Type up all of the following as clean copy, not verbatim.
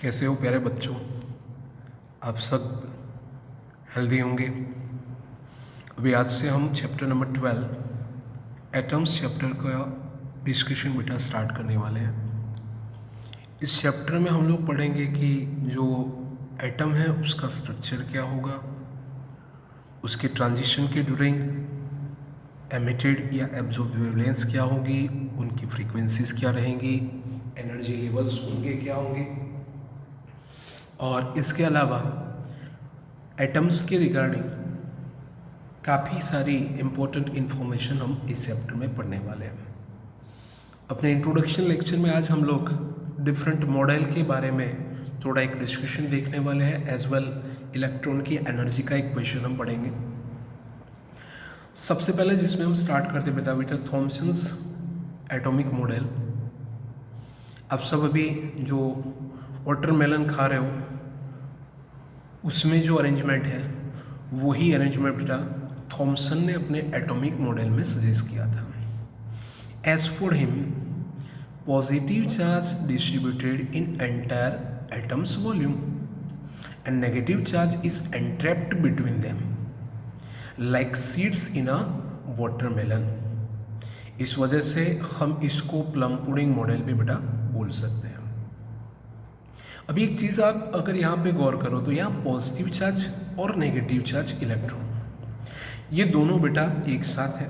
कैसे हो प्यारे बच्चों? आप सब हेल्दी होंगे। अभी आज से हम चैप्टर नंबर 12 एटम्स चैप्टर का डिस्कशन बेटा स्टार्ट करने वाले हैं। इस चैप्टर में हम लोग पढ़ेंगे कि जो एटम है उसका स्ट्रक्चर क्या होगा, उसके ट्रांजिशन के ड्यूरिंग एमिटेड या एब्जॉर्ब वेवलेंथ क्या होगी, उनकी फ्रीक्वेंसीज क्या रहेंगी, एनर्जी लेवल्स उनके क्या होंगे, और इसके अलावा एटम्स के रिगार्डिंग काफ़ी सारी इम्पोर्टेंट इन्फॉर्मेशन हम इस चैप्टर में पढ़ने वाले हैं। अपने इंट्रोडक्शन लेक्चर में आज हम लोग डिफरेंट मॉडल के बारे में थोड़ा एक डिस्कशन देखने वाले हैं, एज वेल इलेक्ट्रॉन की एनर्जी का एक क्वेश्चन हम पढ़ेंगे। सबसे पहले जिसमें हम स्टार्ट करते हैं बेटा थॉमसन्स एटॉमिक मॉडल। आप सब अभी जो वाटरमेलन खा रहे हो उसमें जो अरेंजमेंट है वही अरेंजमेंट बेटा थॉमसन ने अपने एटॉमिक मॉडल में सजेस्ट किया था। As for him positive charge distributed in entire atoms volume and negative charge is entrapped between them like seeds in a watermelon. इस वजह से हम इसको प्लम पुडिंग मॉडल भी बेटा बोल सकते हैं। अभी एक चीज़ आप अगर यहाँ पे गौर करो तो यहाँ पॉजिटिव चार्ज और नेगेटिव चार्ज इलेक्ट्रॉन ये दोनों बेटा एक साथ है,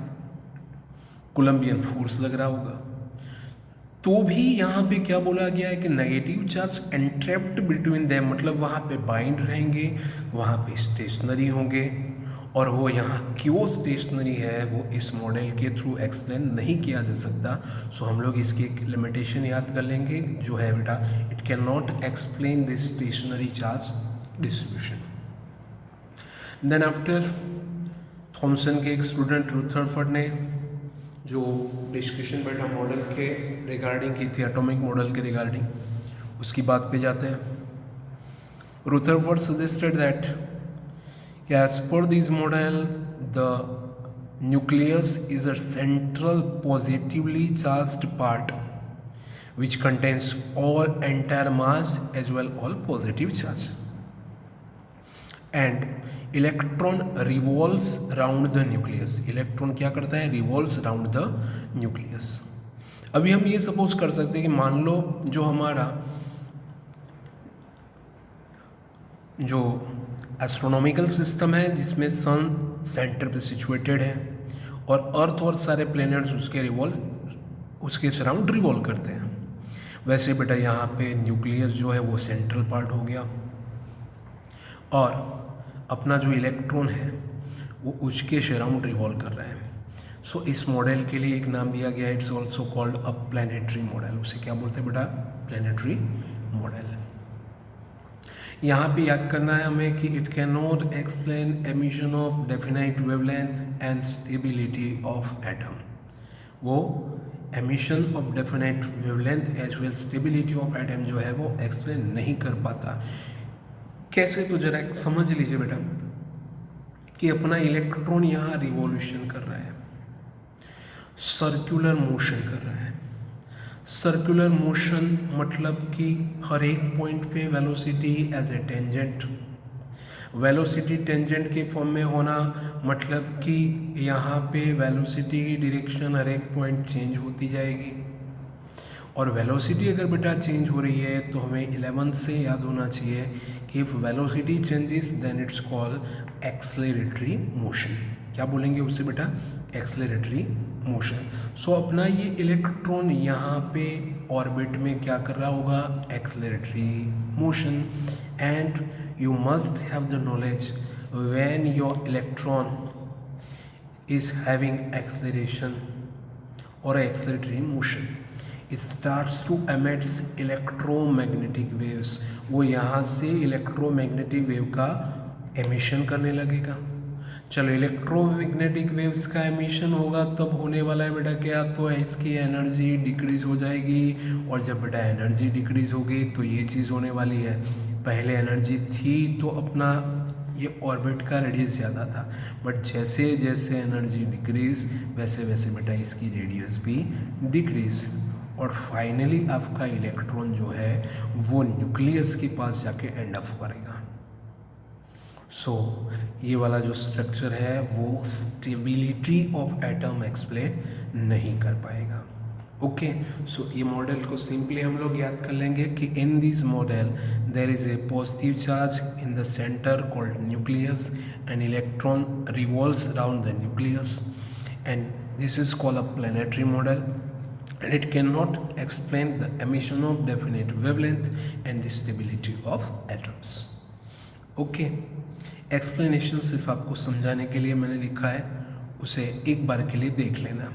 कोलम्बियन फोर्स लग रहा होगा। तो भी यहाँ पे क्या बोला गया है कि negative charge entrapped between them, मतलब वहाँ पे बाइंड रहेंगे, वहाँ पे स्टेशनरी होंगे, और वो यहाँ क्यों स्टेशनरी है वो इस मॉडल के थ्रू एक्सप्लेन नहीं किया जा सकता। सो हम लोग इसकी एक लिमिटेशन याद कर लेंगे जो है बेटा it can not explain this stationary charge distribution. Then after Thomson के एक स्टूडेंट रुथरफर्ड ने जो डिस्कशन बेटा मॉडल के रिगार्डिंग की थी, एटॉमिक मॉडल के रिगार्डिंग, उसकी बात पे जाते हैं। Rutherford suggested that as per this model the nucleus is a central positively charged part which contains all entire mass as well all positive charge, and electron revolves around the nucleus. electron क्या करता है? revolves around the nucleus. अभी हम ये suppose कर सकते हैं कि मान लो जो हमारा जो एस्ट्रोनॉमिकल सिस्टम है जिसमें सन सेंटर पे सिचुएटेड है और अर्थ और सारे प्लैनेट्स उसके सराउंड रिवॉल्व करते हैं। वैसे बेटा यहाँ पे न्यूक्लियस जो है वो सेंट्रल पार्ट हो गया और अपना जो इलेक्ट्रॉन है वो उसके सराउंड रिवॉल्व कर रहा है। सो इस मॉडल के लिए एक नाम दिया गया, it's also called a planetary model. उसे क्या बोलते हैं बेटा? Planetary model. यहाँ पे याद करना है हमें कि it can not explain emission of definite wavelength and stability of atom. वो emission of definite wavelength as well stability of atom जो है वो एक्सप्लेन नहीं कर पाता। कैसे? तो जरा समझ लीजिए बेटा कि अपना इलेक्ट्रॉन यहाँ रिवॉल्यूशन कर रहा है, सर्कुलर मोशन कर रहा है। सर्कुलर मोशन मतलब कि हर एक पॉइंट पे velocity as a tangent, velocity tangent के फॉर्म में होना मतलब कि यहाँ पे वेलोसिटी की डायरेक्शन हर एक पॉइंट चेंज होती जाएगी। और वेलोसिटी अगर बेटा चेंज हो रही है तो हमें 11th से याद होना चाहिए कि if velocity changes then it's called acceleratory motion. क्या बोलेंगे उससे बेटा? एक्सेलरेटरी मोशन। सो अपना ये इलेक्ट्रॉन यहाँ पे ऑर्बिट में क्या कर रहा होगा? Acceleratory motion. And you must have the knowledge when your electron is having acceleration और acceleratory motion it starts to emits electromagnetic waves। वो यहाँ से इलेक्ट्रोमैग्नेटिक वेव का एमिशन करने लगेगा। चलो इलेक्ट्रोमैग्नेटिक वेव्स का एमिशन होगा तब होने वाला है बेटा क्या? तो इसकी एनर्जी डिक्रीज हो जाएगी, और जब बेटा एनर्जी डिक्रीज होगी तो ये चीज़ होने वाली है। पहले एनर्जी थी तो अपना ये ऑर्बिट का रेडियस ज़्यादा था, बट जैसे जैसे एनर्जी डिक्रीज वैसे वैसे बेटा इसकी रेडियस भी डिक्रीज और फाइनली आपका इलेक्ट्रॉन जो है वो न्यूक्लियस के पास जाके एंड अप करेगा। सो ये वाला जो स्ट्रक्चर है वो स्टेबिलिटी ऑफ एटम एक्सप्लेन नहीं कर पाएगा। ओके, सो ये मॉडल को सिंपली हम लोग याद कर लेंगे कि in this model there is a positive charge in the centre called nucleus and electron revolves around the nucleus and this is called a planetary model and it cannot explain the emission of definite wavelength and the stability of atoms. Okay, explanation सिर्फ आपको समझाने के लिए मैंने लिखा है, उसे एक बार के लिए देख लेना।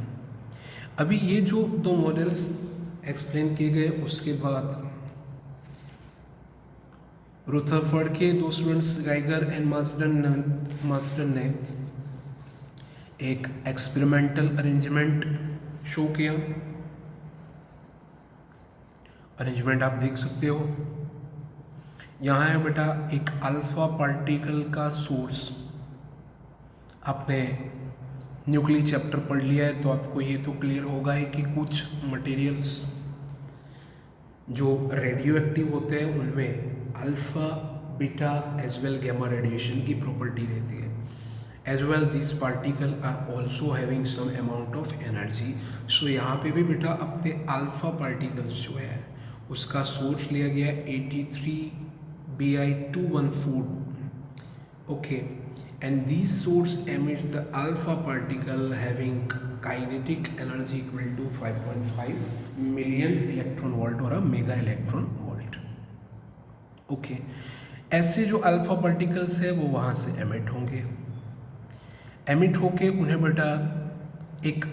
अभी ये जो दो मॉडल्स एक्सप्लेन किए गए उसके बाद रुथरफोर्ड के दो स्टूडेंट्स गाइगर एंड मार्सडन ने एक एक्सपेरिमेंटल अरेंजमेंट शो किया। अरेंजमेंट आप देख सकते हो, यहाँ है बेटा एक अल्फा पार्टिकल का सोर्स। आपने न्यूक्लियर चैप्टर पढ़ लिया है तो आपको ये तो क्लियर होगा ही कि कुछ मटेरियल्स जो रेडियो एक्टिव होते हैं उनमें alpha beta as well gamma radiation की प्रॉपर्टी रहती है। As well this particle are also having some amount of energy. So यहाँ पे भी बेटा अपने अल्फा पार्टिकल्स जो है उसका सोर्स लिया गया 83Bi214। Okay, and this source emits the alpha particle having kinetic energy equal to 5.5 million electron volt और मेगा इलेक्ट्रॉन वोल्ट। ओके, ऐसे जो अल्फा पार्टिकल्स है वो वहाँ से एमिट होंगे। एमिट होके उन्हें बेटा एक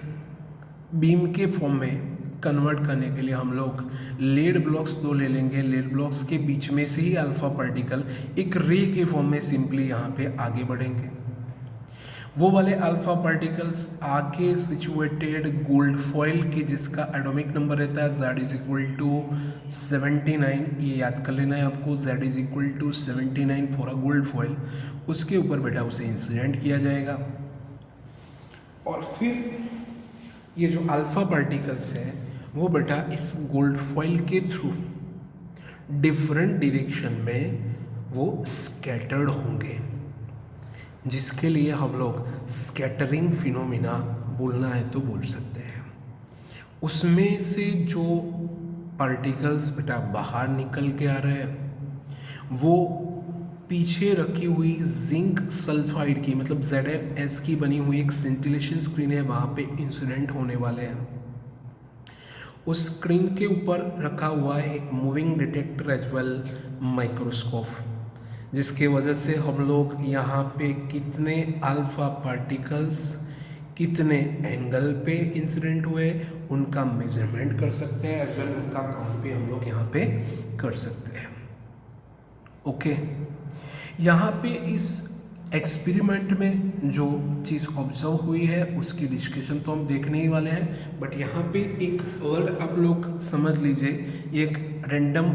बीम के फॉर्म में कन्वर्ट करने के लिए हम लोग लेड ब्लॉक्स दो ले लेंगे। लेड ब्लॉक्स के बीच में से ही अल्फा पार्टिकल एक रे के फॉर्म में सिंपली यहाँ पे आगे बढ़ेंगे। वो वाले अल्फा पार्टिकल्स आगे सिचुएटेड गोल्ड फॉइल के जिसका एटॉमिक नंबर रहता है Z इज इक्वल टू 79, ये याद कर लेना है आपको, Z is equal to 79 for a gold foil. उसके ऊपर बेटा उसे इंसिडेंट किया जाएगा और फिर ये जो अल्फा पार्टिकल्स है वो बेटा इस गोल्ड फॉइल के थ्रू डिफरेंट डायरेक्शन में वो स्कैटर्ड होंगे, जिसके लिए हम लोग स्कैटरिंग फिनोमिना बोलना है तो बोल सकते हैं। उसमें से जो पार्टिकल्स बेटा बाहर निकल के आ रहे हैं वो पीछे रखी हुई जिंक सल्फाइड की मतलब ZnS की बनी हुई एक सेंटिलेशन स्क्रीन है, वहाँ पे इंसिडेंट होने वाले हैं। उस स्क्रीन के ऊपर रखा हुआ है एक moving detector as well microscope, जिसके वजह से हम लोग यहाँ पे कितने अल्फा पार्टिकल्स कितने एंगल पे इंसिडेंट हुए उनका मेजरमेंट कर सकते हैं, एज वेल उनका काउंट भी हम लोग यहाँ पे कर सकते हैं। ओके, यहाँ पे इस एक्सपेरिमेंट में जो चीज़ ऑब्जर्व हुई है उसकी डिस्कशन तो हम देखने ही वाले हैं, बट यहाँ पे एक वर्ड आप लोग समझ लीजिए, एक रैंडम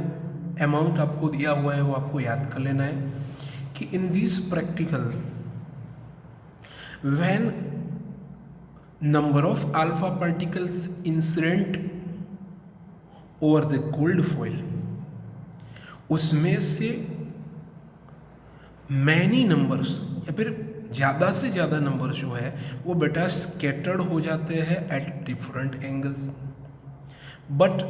अमाउंट आपको दिया हुआ है वो आपको याद कर लेना है कि in this practical when number of alpha particles incident over the gold foil, उसमें से मैनी नंबर्स या फिर ज़्यादा से ज़्यादा नंबर्स जो है वो बेटा स्कैटर्ड हो जाते हैं at different angles, but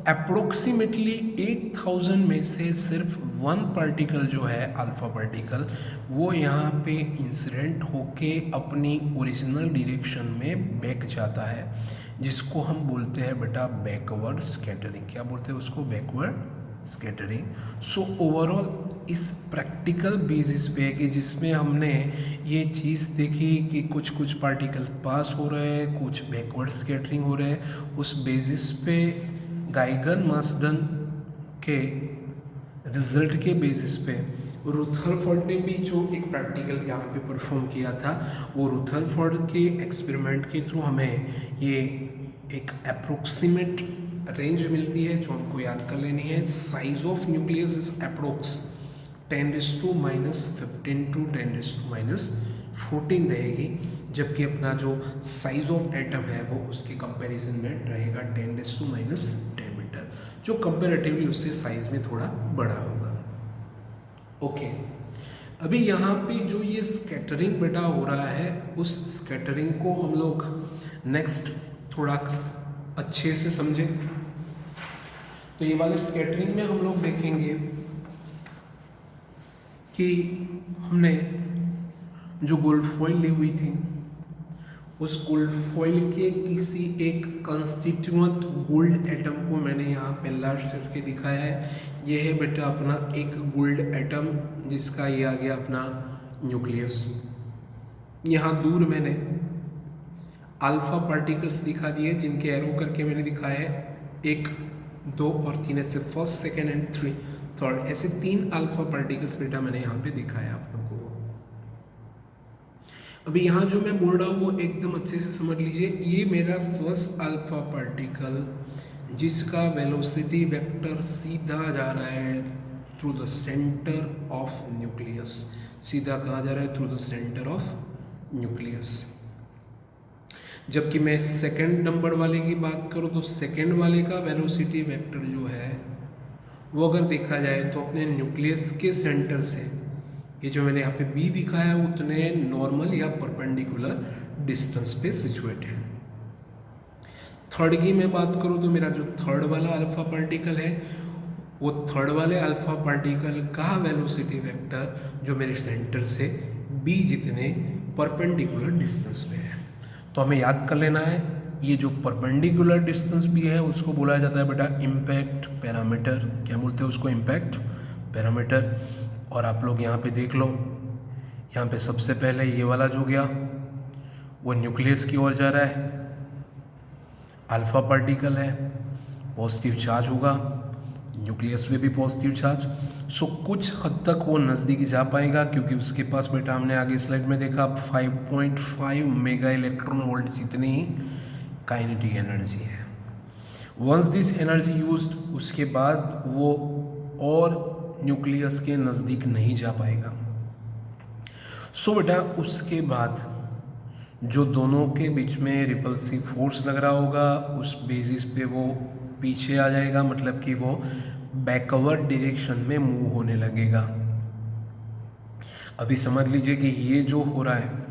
approximately 8000 में से सिर्फ वन पार्टिकल जो है अल्फा पार्टिकल वो यहाँ पे इंसिडेंट होके अपनी ओरिजिनल डायरेक्शन में बैक जाता है, जिसको हम बोलते हैं बेटा बैकवर्ड स्कैटरिंग। क्या बोलते हैं उसको? Backward scattering. सो ओवरऑल इस प्रैक्टिकल बेसिस पे कि जिसमें हमने ये चीज़ देखी कि कुछ कुछ पार्टिकल पास हो रहे हैं, कुछ बैकवर्ड स्कैटरिंग हो रहे हैं, उस बेसिस पे गाइगर मार्सडन के रिजल्ट के बेसिस पे रुथरफोर्ड ने भी जो एक प्रैक्टिकल यहाँ पे परफॉर्म किया था, वो रुथरफोर्ड के एक्सपेरिमेंट के थ्रू हमें ये एक अप्रोक्सीमेट रेंज मिलती है जो हमको याद कर लेनी है। Size of nucleus is approx 10⁻⁻15 to 10⁻14 रहेगी, जबकि अपना जो साइज ऑफ एटम है वो उसके कंपैरिजन में रहेगा 10⁻⁻10 मीटर, जो कंपेरेटिवली उससे साइज में थोड़ा बड़ा होगा। ओके, अभी यहाँ पे जो ये स्कैटरिंग बेटा हो रहा है, उस स्कैटरिंग को हम लोग नेक्स्ट थोड़ा अच्छे से समझें। तो ये वाले स्कैटरिंग में हम लोग देखेंगे कि हमने जो गोल्ड फॉइल ली हुई थी, उस गोल्ड फॉइल के किसी एक कंस्टिट्यूएंट गोल्ड एटम को मैंने यहाँ पे लार्ज करके दिखाया है। ये है बेटा अपना एक गोल्ड एटम, जिसका ये आ गया अपना न्यूक्लियस। यहाँ दूर मैंने अल्फा पार्टिकल्स दिखा दिए, जिनके एरो करके मैंने दिखाया है 1, 2 और 3, ऐसे फर्स्ट, सेकेंड एंड थर्ड, ऐसे 3 अल्फा पार्टिकल्स बेटा मैंने यहाँ पे दिखाया आप लोगों को। अभी यहाँ जो मैं बोल रहा हूँ वो एकदम अच्छे से समझ लीजिए। ये मेरा फर्स्ट अल्फा पार्टिकल, जिसका वेलोसिटी वेक्टर सीधा जा रहा है through the centre of nucleus. सीधा कहाँ जा रहा है? Through the centre of nucleus. जबकि मैं सेकंड नंबर वाले की बात करूँ तो सेकंड वाले का वेलोसिटी वेक्टर जो है वो अगर देखा जाए तो अपने न्यूक्लियस के सेंटर से, ये जो मैंने यहाँ पे बी दिखाया है, उतने नॉर्मल या परपेंडिकुलर डिस्टेंस पे सिचुएट है। थर्ड की मैं बात करूँ तो मेरा जो थर्ड वाला अल्फा पार्टिकल है, वो थर्ड वाले अल्फा पार्टिकल का वेलोसिटी वेक्टर जो मेरे सेंटर से बी जितने परपेंडिकुलर डिस्टेंस पे है। तो हमें याद कर लेना है, ये जो परपेंडिकुलर डिस्टेंस भी है उसको बोला जाता है बेटा इम्पैक्ट पैरामीटर। क्या बोलते हैं उसको? Impact parameter. और आप लोग यहाँ पे देख लो, यहाँ पे सबसे पहले ये वाला जो गया वो न्यूक्लियस की ओर जा रहा है, अल्फा पार्टिकल है, पॉजिटिव चार्ज होगा, न्यूक्लियस में भी पॉजिटिव चार्ज। सो कुछ हद तक वो नज़दीक जा पाएगा, क्योंकि उसके पास बेटा हमने आगे स्लाइड में देखा 5.5 मेगा इलेक्ट्रॉन वोल्ट जितनी काइनेटिक एनर्जी है। वंस दिस एनर्जी यूज्ड, उसके बाद वो और न्यूक्लियस के नज़दीक नहीं जा पाएगा। सो बेटा उसके बाद जो दोनों के बीच में रिपल्सिव फोर्स लग रहा होगा, उस बेसिस पे वो पीछे आ जाएगा, मतलब कि वो बैकवर्ड डायरेक्शन में मूव होने लगेगा। अभी समझ लीजिए कि ये जो हो रहा है,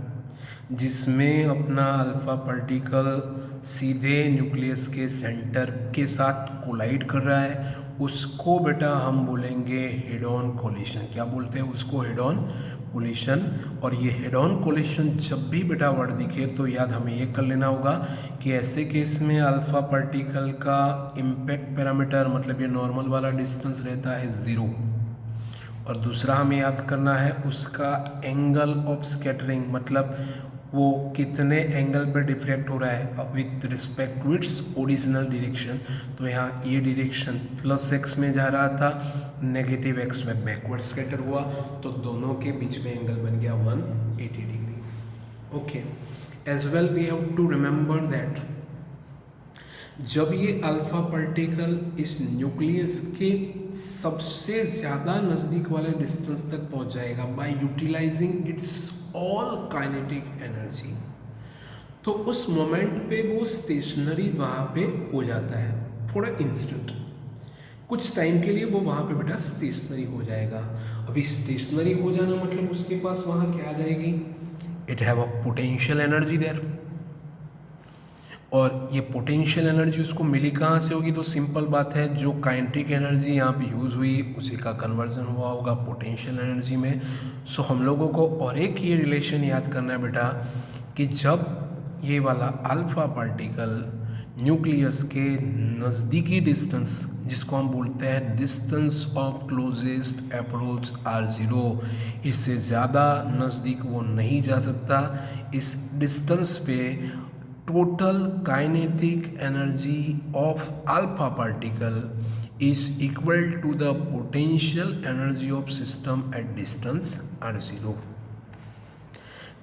जिसमें अपना अल्फा पार्टिकल सीधे न्यूक्लियस के सेंटर के साथ कोलाइड कर रहा है, उसको बेटा हम बोलेंगे हेड ऑन कोलिशन। क्या बोलते हैं उसको? Head on collision. और ये हेड ऑन कोलिशन जब भी बेटा वर्ड दिखे तो याद हमें ये कर लेना होगा कि ऐसे केस में अल्फा पार्टिकल का इम्पैक्ट पैरामीटर, मतलब ये नॉर्मल वाला डिस्टेंस रहता है 0, और दूसरा हमें याद करना है उसका एंगल ऑफ स्कैटरिंग, मतलब वो कितने एंगल पर डिफ्रेक्ट हो रहा है with respect to its original direction. तो यहाँ ये डायरेक्शन +x में जा रहा था, -x में बैकवर्ड स्कैटर हुआ, तो दोनों के बीच में एंगल बन गया 180 degree. Okay, as well we have to remember that जब ये अल्फा पार्टिकल इस न्यूक्लियस के सबसे ज़्यादा नज़दीक वाले डिस्टेंस तक पहुंच जाएगा by utilising its all kinetic energy, तो उस मोमेंट पे वो स्टेशनरी वहाँ पे हो जाता है फॉर अ इंस्टेंट। कुछ टाइम के लिए वो वहाँ पे बेटा स्टेशनरी हो जाएगा। अभी स्टेशनरी हो जाना मतलब उसके पास वहाँ क्या आ जाएगी? It have a potential energy there. और ये पोटेंशियल एनर्जी उसको मिली कहाँ से होगी? तो सिंपल बात है, जो काइनेटिक एनर्जी यहाँ पे यूज़ हुई उसी का कन्वर्जन हुआ होगा पोटेंशियल एनर्जी में। सो हम लोगों को और एक ये रिलेशन याद करना है बेटा कि जब ये वाला अल्फा पार्टिकल न्यूक्लियस के नज़दीकी डिस्टेंस, जिसको हम बोलते हैं distance of closest approach R0, इससे ज़्यादा नज़दीक वो नहीं जा सकता। इस डिस्टेंस पे total kinetic energy of alpha particle is equal to the potential energy of system at distance r0।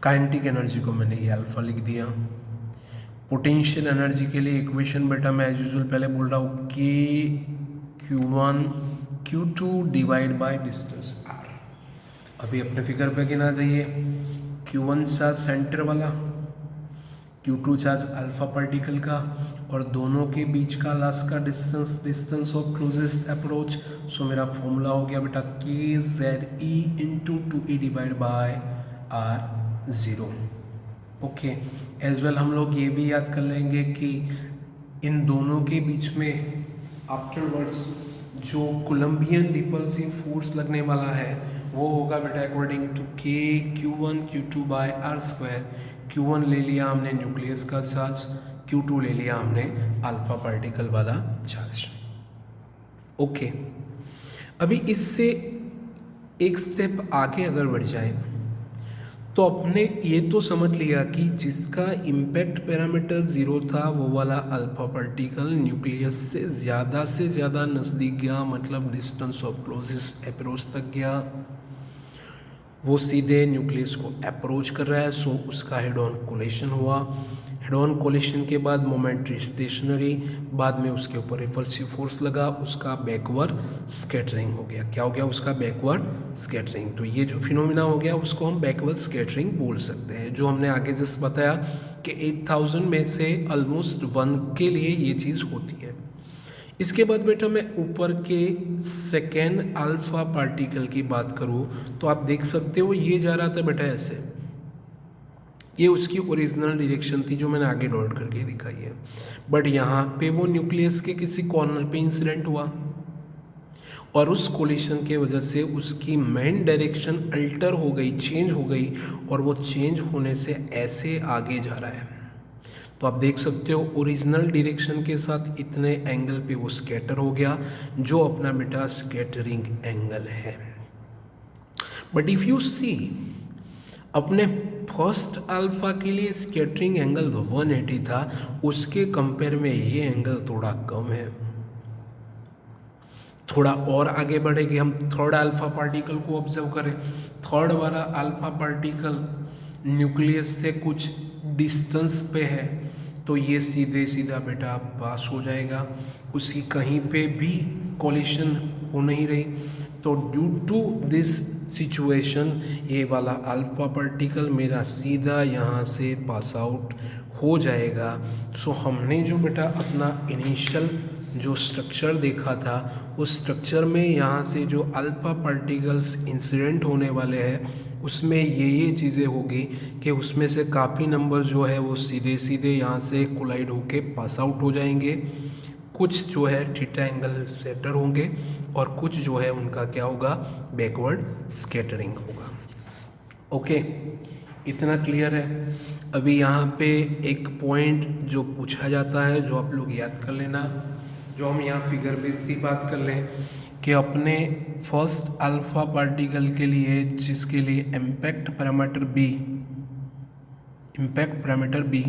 Kinetic energy को मैंने ये अल्फा लिख दिया। पोटेंशियल एनर्जी के लिए इक्वेशन बेटा मैं एज यूजुअल पहले बोल रहा हूँ कि Q1 Q2 divide by distance r। अभी अपने फिगर पे गिना जाइए, Q1 सा सेंटर वाला, Q2 चार्ज अल्फा पार्टिकल का और दोनों के बीच का लास्ट का डिस्टेंस ऑफ क्लोजेस्ट अप्रोच। सो मेरा फॉर्मूला हो गया बेटा KZE/2ED/R0। ओके, एज वेल हम लोग ये भी याद कर लेंगे कि इन दोनों के बीच में आफ्टरवर्ड्स जो कोलम्बियन रिपल्सिव फोर्स लगने वाला है वो होगा बेटा अकॉर्डिंग टू KQ1Q2/R²। Q1 ले लिया हमने न्यूक्लियस का चार्ज, Q2 ले लिया हमने अल्फा पार्टिकल वाला चार्ज। ओके, अभी इससे एक स्टेप आगे अगर बढ़ जाए तो अपने ये तो समझ लिया कि जिसका इम्पैक्ट पैरामीटर 0 था वो वाला अल्फा पार्टिकल न्यूक्लियस से ज़्यादा नज़दीक गया, मतलब डिस्टेंस ऑफ क्लोजेस्ट अप्रोच तक गया, वो सीधे न्यूक्लियस को अप्रोच कर रहा है। सो उसका हेड ऑन कोलिशन हुआ। हेड ऑन कोलिशन के बाद मोमेंटरी स्टेशनरी, बाद में उसके ऊपर रिपल्सिव फोर्स लगा, उसका बैकवर्ड स्कैटरिंग हो गया। क्या हो गया? उसका बैकवर्ड स्कैटरिंग। तो ये जो फिनोमिना हो गया उसको हम बैकवर्ड स्कैटरिंग बोल सकते हैं, जो हमने आगे जस्ट बताया कि 8000 में से ऑलमोस्ट 1 के लिए ये चीज़ होती है। इसके बाद बेटा मैं ऊपर के सेकेंड अल्फा पार्टिकल की बात करूँ तो आप देख सकते हो ये जा रहा था बेटा ऐसे, ये उसकी ओरिजिनल डायरेक्शन थी जो मैंने आगे डॉट करके दिखाई है। बट यहाँ पे वो न्यूक्लियस के किसी कॉर्नर पे इंसिडेंट हुआ और उस कोलिशन के वजह से उसकी मेन डायरेक्शन अल्टर हो गई, चेंज हो गई, और वो चेंज होने से ऐसे आगे जा रहा है। तो आप देख सकते हो ओरिजिनल डायरेक्शन के साथ इतने एंगल पे वो स्कैटर हो गया, जो अपना बेटा स्कैटरिंग एंगल है। बट इफ़ यू सी अपने फर्स्ट अल्फा के लिए स्कैटरिंग एंगल 180 था, उसके कंपेयर में ये एंगल थोड़ा कम है। थोड़ा और आगे बढ़ेंगे, हम थर्ड अल्फा पार्टिकल को ऑब्जर्व करें। थर्ड वाला अल्फा पार्टिकल न्यूक्लियस से कुछ डिस्टेंस पे है, तो ये सीधे सीधा बेटा पास हो जाएगा, उसकी कहीं पे भी कोलिशन हो नहीं रही। तो ड्यू टू दिस सिचुएशन ये वाला अल्फा पार्टिकल मेरा सीधा यहाँ से पास आउट हो जाएगा। सो हमने जो बेटा अपना इनिशियल जो स्ट्रक्चर देखा था, उस स्ट्रक्चर में यहाँ से जो अल्फा पार्टिकल्स इंसिडेंट होने वाले हैं उसमें ये चीज़ें होगी कि उसमें से काफ़ी नंबर जो है वो सीधे सीधे यहाँ से कोलाइड होके पास आउट हो जाएंगे, कुछ जो है थीटा एंगल सेटर होंगे और कुछ जो है उनका क्या होगा, बैकवर्ड स्कैटरिंग होगा। ओके, इतना क्लियर है। अभी यहाँ पे एक पॉइंट जो पूछा जाता है, जो आप लोग याद कर लेना, जो हम यहाँ फिगर बेस की बात कर लें कि अपने फर्स्ट अल्फा पार्टिकल के लिए जिसके लिए इम्पैक्ट पैरामीटर बी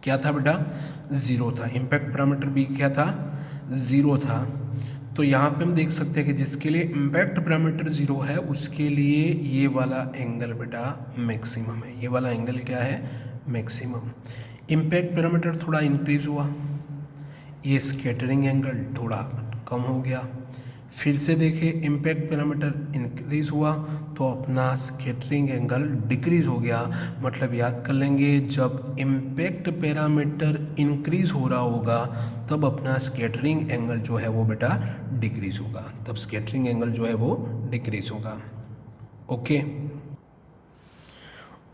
क्या था बेटा, 0 था। इम्पैक्ट पैरामीटर बी क्या था, 0 था। तो यहाँ पे हम देख सकते हैं कि जिसके लिए इम्पैक्ट पैरामीटर 0 है उसके लिए ये वाला एंगल बेटा मैक्सिमम है। ये वाला एंगल क्या है, मैक्सिमम। इम्पैक्ट पैरामीटर थोड़ा इंक्रीज हुआ, ये स्कैटरिंग एंगल थोड़ा कम हो गया। फिर से देखें, इम्पैक्ट पैरामीटर इंक्रीज हुआ तो अपना स्कैटरिंग एंगल डिक्रीज हो गया। मतलब याद कर लेंगे, जब इम्पैक्ट पैरामीटर इंक्रीज हो रहा होगा तब अपना स्कैटरिंग एंगल जो है वो बेटा डिक्रीज होगा, तब स्कैटरिंग एंगल जो है वो डिक्रीज होगा। ओके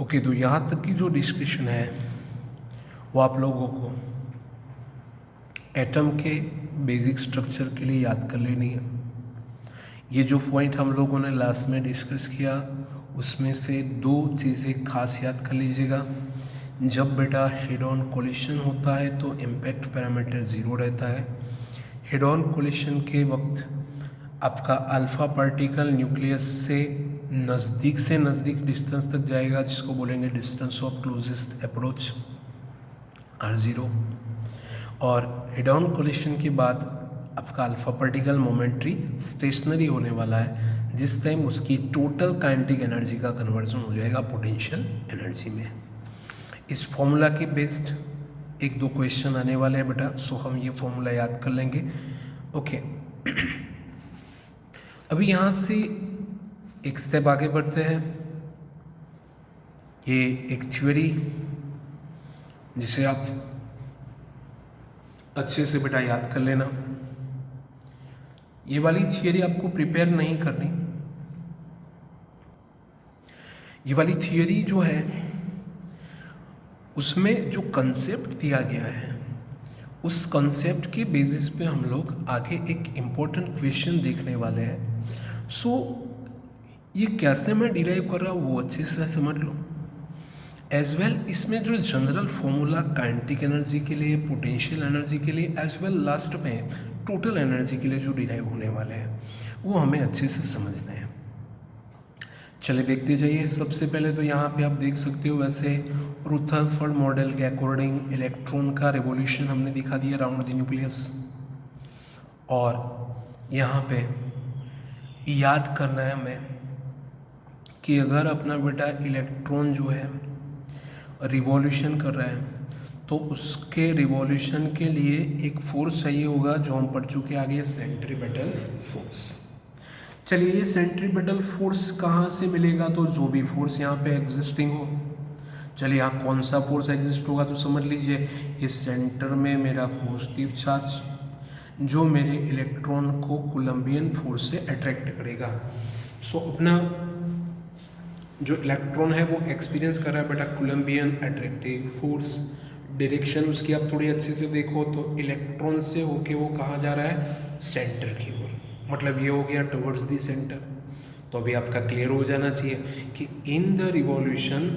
ओके, तो यहाँ तक की जो डिस्कशन है वो आप लोगों को एटम के बेसिक स्ट्रक्चर के लिए याद कर लेनी है। ये जो पॉइंट हम लोगों ने लास्ट में डिस्कस किया उसमें से 2 चीज़ें खास याद कर लीजिएगा। जब बेटा हेड ऑन कोलिशन होता है तो इम्पैक्ट पैरामीटर 0 रहता है। हेड ऑन कोलिशन के वक्त आपका अल्फा पार्टिकल न्यूक्लियस से नज़दीक डिस्टेंस तक जाएगा, जिसको बोलेंगे distance of closest approach R0। और हेड ऑन कोलिशन के बाद आपका अल्फा पार्टिकल मोमेंट्री स्टेशनरी होने वाला है, जिस टाइम उसकी टोटल काइनेटिक एनर्जी का कन्वर्जन हो जाएगा पोटेंशियल एनर्जी में। इस फॉर्मूला के बेस्ड 1-2 क्वेश्चन आने वाले हैं बेटा, सो हम ये फॉर्मूला याद कर लेंगे। ओके, अभी यहाँ से एक स्टेप आगे बढ़ते हैं। ये एक थ्योरी जिसे आप अच्छे से बेटा याद कर लेना। ये वाली थियरी आपको प्रिपेयर नहीं करनी। ये वाली थियरी जो है उसमें जो कंसेप्ट दिया गया है उस कंसेप्ट के बेसिस पे हम लोग आगे एक इम्पोर्टेंट क्वेश्चन देखने वाले हैं। सो ये कैसे मैं डिराइव कर रहा हूँ वो अच्छे से समझ लो। एज वेल इसमें जो जनरल फॉर्मूला काइनेटिक एनर्जी के लिए, पोटेंशियल एनर्जी के लिए, एज वेल लास्ट में टोटल एनर्जी के लिए जो डिराइव होने वाले हैं वो हमें अच्छे से समझने हैं। चलिए देखते जाइए। सबसे पहले तो यहाँ पे आप देख सकते हो, वैसे रुथरफोर्ड मॉडल के अकॉर्डिंग इलेक्ट्रॉन का रिवॉल्यूशन हमने दिखा दिया राउंड द न्यूक्लियस। और यहाँ पे याद करना है हमें कि अगर अपना बेटा इलेक्ट्रॉन जो है रिवॉल्यूशन कर रहा है तो उसके रिवॉल्यूशन के लिए एक फोर्स चाहिए होगा जो हम पढ़ चुके आगे, सेंट्रीपेटल फोर्स। चलिए ये सेंट्रीपेटल फोर्स कहाँ से मिलेगा? तो जो भी फोर्स यहाँ पे एग्जिस्टिंग हो। चलिए यहाँ कौन सा फोर्स एग्जिस्ट होगा तो समझ लीजिए इस सेंटर में मेरा पॉजिटिव चार्ज जो मेरे इलेक्ट्रॉन को कोलम्बियन फोर्स से अट्रैक्ट करेगा। सो अपना जो इलेक्ट्रॉन है वो एक्सपीरियंस कर रहा है बेटा कोलम्बियन अट्रैक्टिव फोर्स। डायरेक्शन उसकी आप थोड़ी अच्छे से देखो तो इलेक्ट्रॉन से होके वो कहाँ जा रहा है? सेंटर की ओर। मतलब ये हो गया टुवर्ड्स दी सेंटर। तो अभी आपका क्लियर हो जाना चाहिए कि in the revolution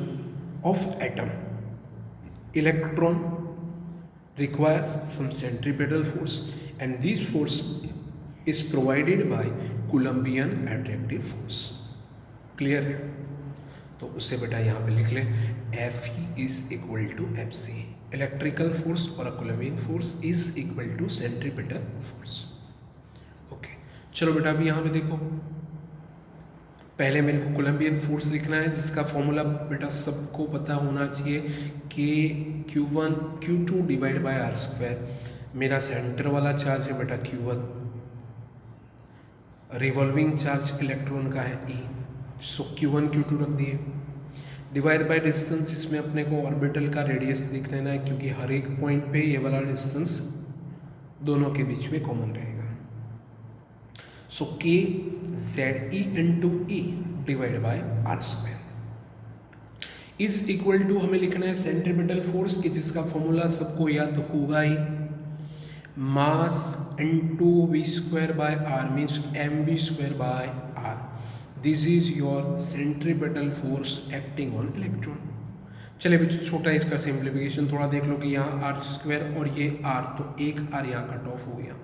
of atom electron requires some centripetal force and this force is provided by Coulombian attractive force. Clear है? तो उससे बेटा यहाँ पे लिख ले Fe is equal to Fc. Electrical force और Coulombian force is equal to centripetal force. Okay चलो बेटा अभी यहाँ पे देखो, पहले मेरे को कोलम्बियन फोर्स लिखना है जिसका फॉर्मूला बेटा सबको पता होना चाहिए कि Q1 Q2 divide by r square. मेरा सेंटर वाला चार्ज है बेटा Q1, रिवॉल्विंग चार्ज इलेक्ट्रॉन का है E, सो Q1 Q2 रख दिए, डिवाइड बाय डिस्टेंस। इसमें अपने को ऑर्बिटल का रेडियस लिख लेना है क्योंकि हर एक पॉइंट पे ये वाला डिस्टेंस दोनों के बीच में कॉमन रहेगा। So K ZE into E divide by r square is equal to हमें लिखना है सेंट्रीपेटल फोर्स की जिसका फॉर्मूला सबको याद होगा ही, mass into v square by r means mv square by r. This is your centripetal force acting on electron. चलिए अभी छोटा इसका सिंप्लीफिकेशन थोड़ा देख लो कि यहाँ आर स्क्वायर और ये आर, तो एक आर यहाँ कट ऑफ हो गया।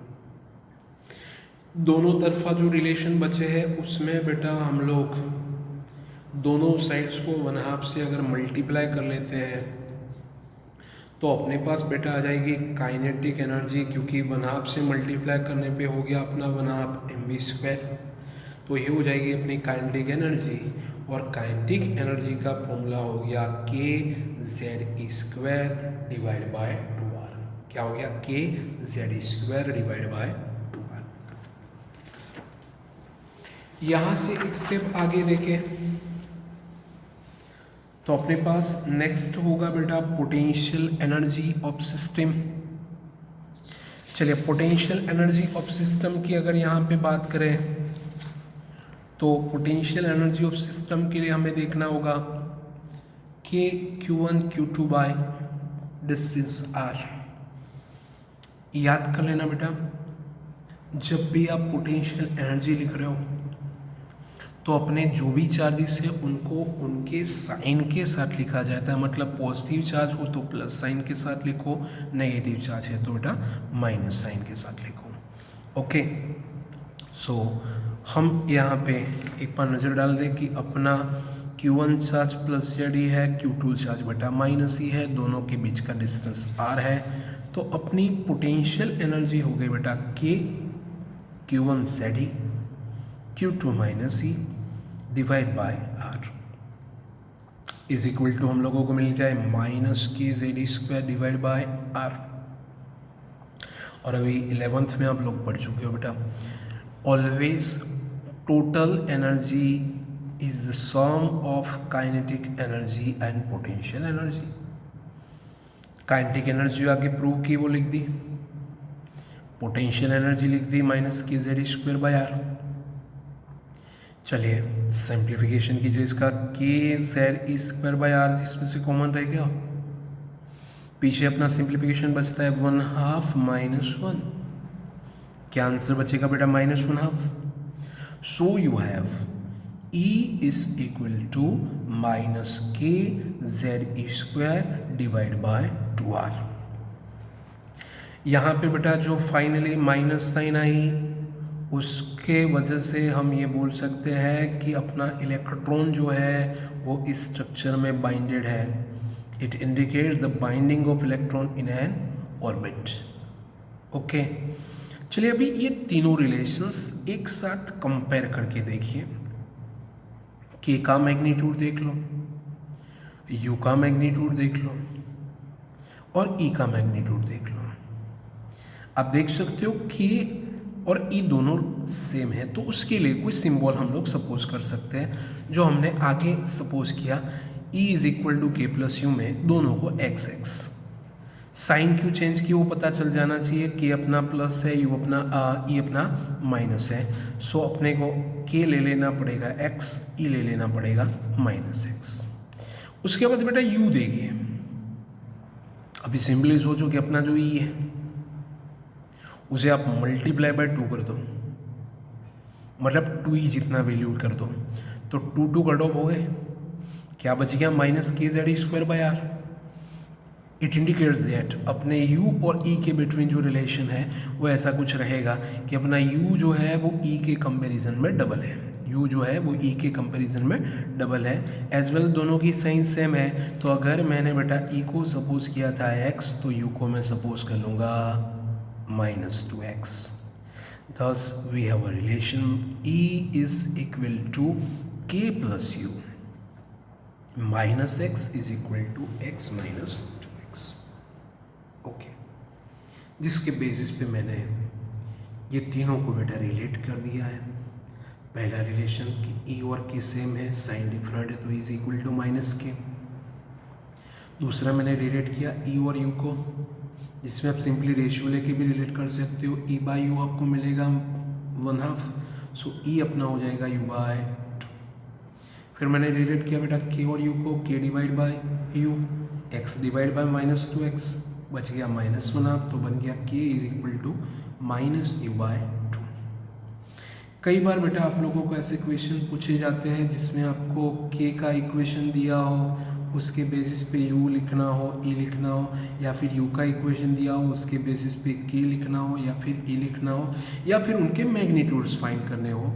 दोनों तरफा जो रिलेशन बचे हैं उसमें बेटा हम लोग दोनों साइड्स को 1/2 से अगर मल्टीप्लाई कर लेते हैं तो अपने पास बेटा आ जाएगी काइनेटिक एनर्जी, क्योंकि 1/2 से मल्टीप्लाई करने पे हो गया अपना 1/2 mv स्क्वायर। तो ये हो जाएगी अपनी काइनेटिक एनर्जी, और काइनेटिक एनर्जी का फॉर्मूला हो गया k z square divide bye 2r। क्या हो गया? k z square divide bye 2r। यहाँ से एक स्टेप आगे देखें तो अपने पास नेक्स्ट होगा बेटा पोटेंशियल एनर्जी ऑफ सिस्टम। चलिए पोटेंशियल एनर्जी ऑफ सिस्टम की अगर यहाँ पे बात करें तो पोटेंशियल एनर्जी ऑफ सिस्टम के लिए हमें देखना होगा कि Q1 Q2 by distance R। याद कर लेना बेटा, जब भी आप पोटेंशियल एनर्जी लिख रहे हो तो अपने जो भी चार्जेस है उनको उनके साइन के साथ लिखा जाता है। मतलब पॉजिटिव चार्ज हो तो प्लस साइन के साथ लिखो, नेगेटिव चार्ज है तो बेटा माइनस साइन के साथ लिखो। ओके सो हम यहाँ पे एक बार नज़र डाल दें कि अपना Q1 चार्ज प्लस ZE है, Q2 चार्ज बेटा माइनस E है, दोनों के बीच का डिस्टेंस R है। तो अपनी पोटेंशियल एनर्जी हो गई बेटा K Q1 ZE Q2 minus E divide by R is equal to हम लोगों को मिल जाए minus k ZE square divide by R। और अभी 11th में आप लोग पढ़ चुके हो बेटा, always total energy is the sum of kinetic energy and potential energy. Kinetic energy आगे प्रूव की, वो लिख दी, पोटेंशियल एनर्जी लिख दी -kz²/r। चलिए सिंप्लीफिकेशन कीजिए इसका, kz²/r जिसमें से कॉमन रह गया, पीछे अपना सिंप्लीफिकेशन बचता है 1/2 -1, क्या आंसर बचेगा बेटा -1/2। So you have E is equal to -kz²/2r। यहाँ पे बेटा जो फाइनली माइनस साइन आई उसके वजह से हम ये बोल सकते हैं कि अपना इलेक्ट्रॉन जो है वो इस स्ट्रक्चर में बाइंडेड है। It indicates the binding of electron in an orbit. Okay, चलिए अभी ये तीनों रिलेशंस एक साथ कंपेयर करके देखिए। के का मैग्नीट्यूड देख लो, यू का मैग्नीट्यूड देख लो और ई का मैग्नीट्यूड देख लो। आप देख सकते हो के और ई दोनों सेम है, तो उसके लिए कोई सिंबल हम लोग सपोज कर सकते हैं जो हमने आगे सपोज किया। ई इज इक्वल टू के प्लस यू में दोनों को एक्स एक्स, साइन क्यों चेंज की वो पता चल जाना चाहिए। के अपना प्लस है, यू अपना ई अपना माइनस है, सो अपने को के ले लेना पड़ेगा एक्स, ई ले लेना पड़ेगा -x। उसके बाद बेटा यू देखिए, अभी सिंपली सोचो कि अपना जो ई है उसे आप मल्टीप्लाई बाय 2 कर दो, मतलब 2e जितना वैल्यू कर दो, तो 2 कट ऑफ हो गए, क्या बच गया -kz²/r। इट इंडिकेट्स दैट अपने u और e के बिटवीन जो रिलेशन है वो ऐसा कुछ रहेगा कि अपना u जो है वो e के कंपैरिजन में डबल है, u जो है वो e के कंपैरिजन में डबल है। एज वेल दोनों की साइन सेम है, तो अगर मैंने बेटा e को सपोज किया था x तो u को मैं सपोज कर लूँगा -2x। thus we have a relation E is equal to k plus u, -x is equal to x minus 2x। Okay, जिसके बेसिस पे मैंने ये तीनों को बेटा रिलेट कर दिया है। पहला रिलेशन कि E और K सेम है, साइन डिफरेंट है तो E is equal to -k। दूसरा मैंने रिलेट किया E और U को, जिसमें आप सिंपली रेशियो लेके भी रिलेट कर सकते हो। E/u आपको मिलेगा 1/2, सो E अपना हो जाएगा u/2। फिर मैंने रिलेट किया बेटा K और U को, K divide by U, x divide by -2x, बच गया -1/2, तो बन गया K is equal to -u/2। कई बार बेटा आप लोगों को ऐसे क्वेश्चन पूछे जाते हैं जिसमें आपको K का इक्वेशन दिया हो, उसके बेसिस पे u लिखना हो, e लिखना हो, या फिर u का इक्वेशन दिया हो उसके बेसिस पे k लिखना हो या फिर e लिखना हो, या फिर उनके मैग्नीट्यूड्स फाइंड करने हो।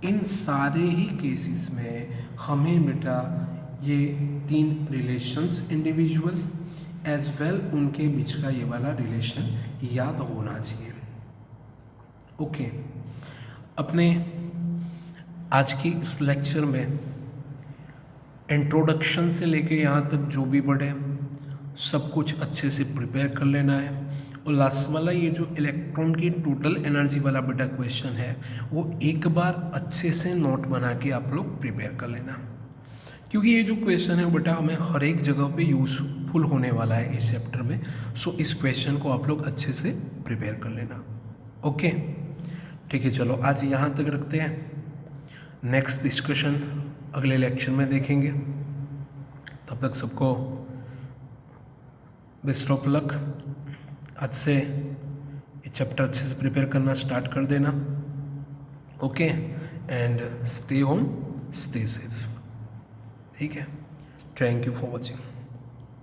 इन सारे ही केसेस में हमें बेटा ये 3 रिलेशंस इंडिविजुअल एज वेल उनके बीच का ये वाला रिलेशन याद होना चाहिए। ओके, अपने आज की इस लेक्चर में इंट्रोडक्शन से लेके यहाँ तक जो भी पढ़े सब कुछ अच्छे से प्रिपेयर कर लेना है। और लास्ट वाला ये जो इलेक्ट्रॉन की टोटल एनर्जी वाला बेटा क्वेश्चन है वो एक बार अच्छे से नोट बना के आप लोग प्रिपेयर कर लेना, क्योंकि ये जो क्वेश्चन है बेटा हमें हर एक जगह पे यूज़फुल होने वाला है इस चैप्टर में। सो इस क्वेश्चन को आप लोग अच्छे से प्रिपेयर कर लेना। ओके, ठीक है, चलो आज यहाँ तक रखते हैं। नेक्स्ट डिस्कशन अगले लेक्चर में देखेंगे। तब तक सबको बेस्ट ऑफ लक। आज से ये चैप्टर अच्छे से प्रिपेयर करना स्टार्ट कर देना। Okay, and stay home, stay safe. ठीक है, थैंक यू फॉर वॉचिंग।